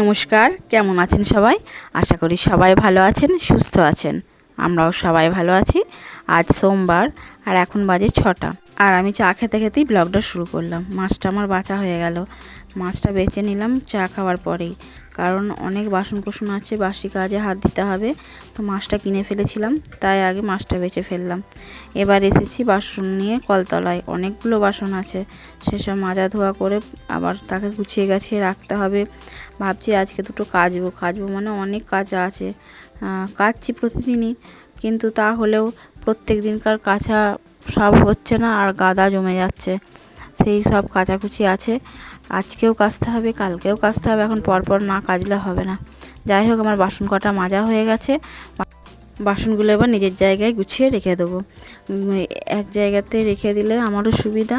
নমস্কার, কেমন আছেন সবাই? আশা করি সবাই ভালো আছেন, সুস্থ আছেন। আমরাও সবাই ভালো আছি। আজ সোমবার আর এখন বাজে 6টা। আর আমি চা খেতে খেতেই ব্লগটা শুরু করলাম। মাছটা আমার বাছা হয়ে গেল। মাছটা বেছে নিলাম চা খাওয়ার পরেই, কারণ অনেক বাসন কোসন আছে, বাসি কাজে হাত দিতে হবে। তো মাছটা কিনে ফেলেছিলাম, তাই আগে মাছটা বেছে ফেললাম। এবার এসেছি বাসন নিয়ে কলতলায়। অনেকগুলো বাসন আছে, সেসব মাজা ধোয়া করে আবার তাকে গুছিয়ে গাছিয়ে রাখতে হবে। ভাবছি আজকে দুটো কাচবো মানে অনেক কাজ আছে। কাচছি প্রতিদিনই, কিন্তু তা হলেও প্রত্যেক দিনকার কাচা সব হচ্ছে না, আর গাদা জমে যাচ্ছে। সেই সব কাচাকুচি আছে, আজকেও কাচতে হবে, কালকেও কাচতে হবে। এখন পরপর না কাচলে হবে না। যাই হোক, আমার বাসন কটা মাজা হয়ে গেছে। বাসনগুলো এবার নিজের জায়গায় গুছিয়ে রেখে দেবো। এক জায়গাতে রেখে দিলে আমারও সুবিধা।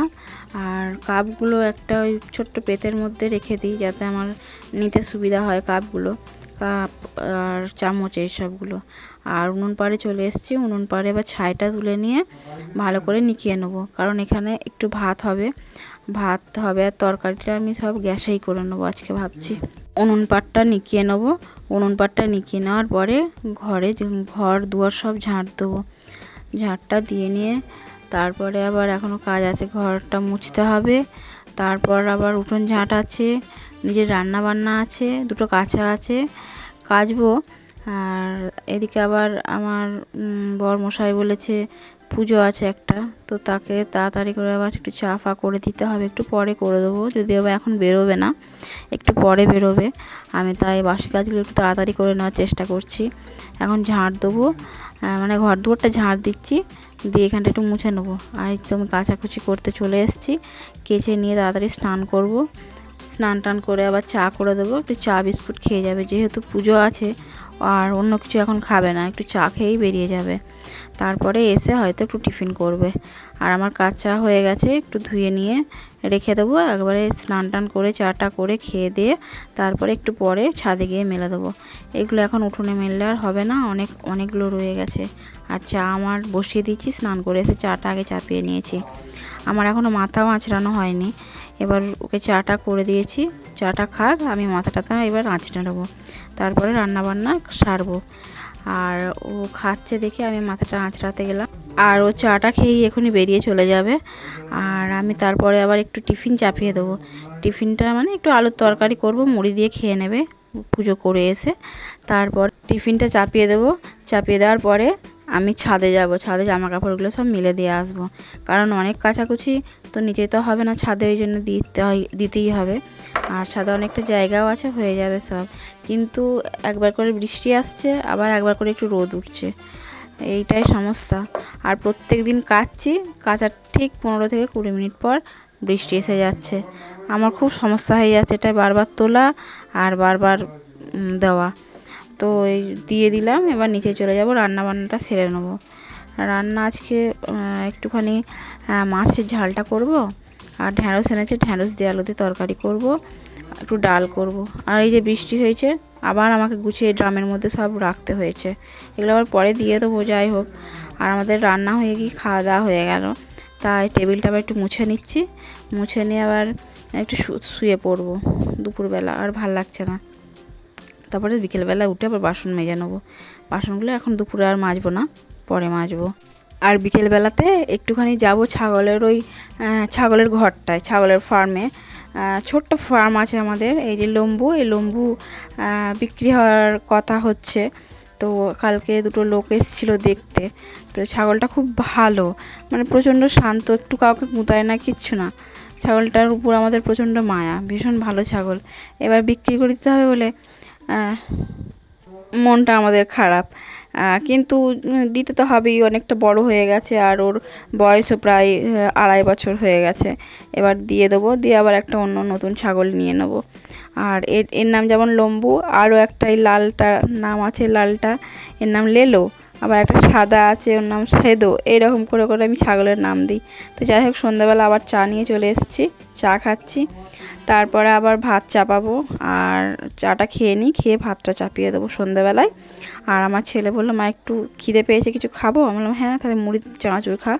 আর কাপগুলো একটা ওই ছোট্ট পেতের মধ্যে রেখে দিই, যাতে আমার নিতে সুবিধা হয় কাপগুলো, কাপ আর চামচ এইসবগুলো। আর উনুন পাড়ে চলে এসেছি। উনুন পাড়ে এবার ছাইটা তুলে নিয়ে ভালো করে নিকিয়ে নেবো, কারণ এখানে একটু ভাত হবে আর তরকারিটা আমি সব গ্যাসেই করে নেবো আজকে ভাবছি। উনুন পাড়টা নিকিয়ে নেবো। উনুন পাড়টা নিকিয়ে নেওয়ার পরে ঘর দুয়ার সব ঝাঁট দেবো। ঝাঁটটা দিয়ে নিয়ে তারপরে আবার এখনও কাজ আছে, ঘরটা মুছতে হবে। তারপর আবার উঠোন ঝাঁট আছে, নিজের রান্না বান্না আছে, দুটো কাঁচা আছে, কাচবো। আর এদিকে আবার আমার বরমশাই বলেছে পুজো আছে একটা, তো তাকে তাড়াতাড়ি করে আবার একটু চা ফা করে দিতে হবে। একটু পরে করে দেবো, যদি আবার এখন বেরোবে না, একটু পরে বেরোবে। আমি তাই বাসি কাজগুলো একটু তাড়াতাড়ি করে নেওয়ার চেষ্টা করছি। এখন ঝাঁট দেবো, মানে ঘর দুয়ারটা ঝাঁট দিচ্ছি, দিয়ে এখানটা একটু মুছে নেবো। আর এই তো আমি কাচাকুচি করতে চলে এসেছি। কেচে নিয়ে তাড়াতাড়ি স্নান করব। স্নান টান করে আবার চা করে দেবো। একটু চা বিস্কুট খেয়ে যাবে, যেহেতু পুজো আছে, আর অন্য কিছু এখন খাবে না, একটু চা খেয়েই বেরিয়ে যাবে। তারপরে এসে হয়তো একটু টিফিন করবে। আর আমার কাঁচা হয়ে গেছে, একটু ধুয়ে নিয়ে রেখে দেবো। একবারে স্নান টান করে চাটা করে খেয়ে দিয়ে তারপরে একটু পরে ছাদে গিয়ে মেলে দেবো। এগুলো এখন উঠোনে মেললে আর হবে না, অনেকগুলো রয়ে গেছে। আর চা আমার বসিয়ে দিচ্ছি, স্নান করে এসে চাটা আগে চাপিয়ে নিয়েছি। আমার এখনও মাথাও আঁচড়ানো হয়নি। এবার ওকে চাটা করে দিয়েছি, চাটা খাক, আমি মাথাটা এবার আঁচড়ে নেবো, তারপরে রান্নাবান্না সারবো। আর ও খাচ্ছে দেখে আমি মাথাটা আঁচড়াতে গেলাম। আর ও চাটা খেয়েই এখনই বেরিয়ে চলে যাবে। আর আমি তারপরে আবার একটু টিফিন চাপিয়ে দেবো। টিফিনটা মানে একটু আলুর তরকারি করব, মুড়ি দিয়ে খেয়ে নেবে পুজো করে এসে। তারপর টিফিনটা চাপিয়ে দেবো। চাপিয়ে দেওয়ার পরে আমি ছাদে যাব, ছাদে জামা কাপড়গুলো সব মেলে দিয়ে আসবো, কারণ অনেক কাচাকুচি তো নিচে তো হবে না, ছাদে ওই জন্য দিতেই হবে। আর ছাদে অনেকটা জায়গাও আছে, হয়ে যাবে সব। কিন্তু একবার করে বৃষ্টি আসছে, আবার একবার করে একটু রোদ উঠছে, এইটাই সমস্যা। আর প্রত্যেক দিন কাচার ঠিক 15 থেকে 20 মিনিট পর বৃষ্টি এসে যাচ্ছে। আমার খুব সমস্যা হয়ে যাচ্ছে, এটাই বারবার তোলা আর বারবার দেওয়া। তো এই দিয়ে দিলাম, এবার নিচে চলে যাব, রান্না বান্নাটা সেরে নেবো। রান্না আজকে একটুখানি মাছের ঝালটা করব, আর ঢ্যাঁড়স এনেছে, ঢ্যাঁড়স দিয়ে আলু দিয়ে তরকারি করব, একটু ডাল করব। আর এই যে বৃষ্টি হয়েছে, আবার আমাকে গুছিয়ে ড্রামের মধ্যে সব রাখতে হয়েছে, এগুলো আবার পরে দিয়ে দেবো। যাই হোক, আর আমাদের রান্না হয়ে গিয়ে খাওয়া দাওয়া হয়ে গেল, তাই টেবিলটা আবার একটু মুছে নিচ্ছি। মুছে নিয়ে আবার একটু শুয়ে পড়বো, দুপুরবেলা আর ভাল লাগছে না। তারপরে বিকেলবেলা উঠে আবার বাসন মেজে নেবো। বাসনগুলো এখন দুপুরে আর মাজবো না, পরে মাজবো। আর বিকেলবেলাতে একটুখানি যাব ছাগলের ঘরটায়, ছাগলের ফার্মে। ছোট্ট ফার্ম আছে আমাদের। এই যে এই লম্বু বিক্রি হওয়ার কথা হচ্ছে। তো কালকে দুটো লোক এসেছিলো দেখতে। তো ছাগলটা খুব ভালো, মানে প্রচণ্ড শান্ত, একটু কাউকে গুঁতায় না, কিচ্ছু না। ছাগলটার উপর আমাদের প্রচণ্ড মায়া, ভীষণ ভালো ছাগল। এবার বিক্রি করে দিতে হবে বলে মনটা আমাদের খারাপ, কিন্তু দিতে তো হবেই, অনেকটা বড় হয়ে গেছে, আর ওর বয়সও প্রায় 2.5 বছর হয়ে গেছে। এবার দিয়ে দেবো, দিয়ে আবার একটা অন্য নতুন ছাগল নিয়ে নেবো। আর এর নাম যেমন লম্বু, আরও একটা এই লালটা নাম আছে, লালটা এর নাম লেলো। আবার একটা সাদা আছে, ওর নাম সেদো। এইরকম করে করে আমি ছাগলের নাম দিই। তো যাই হোক, সন্ধ্যাবেলা আবার চা নিয়ে চলে এসেছি, চা খাচ্ছি। তারপরে আবার ভাত চাপাবো, আর চাটা খেয়ে নিই, খেয়ে ভাতটা চাপিয়ে দেবো সন্ধ্যাবেলায়। আর আমার ছেলে বললো, মা একটু খিদে পেয়েছে, কিছু খাবো? আমি বললাম হ্যাঁ, তাহলে মুড়ি চানাচুর খা।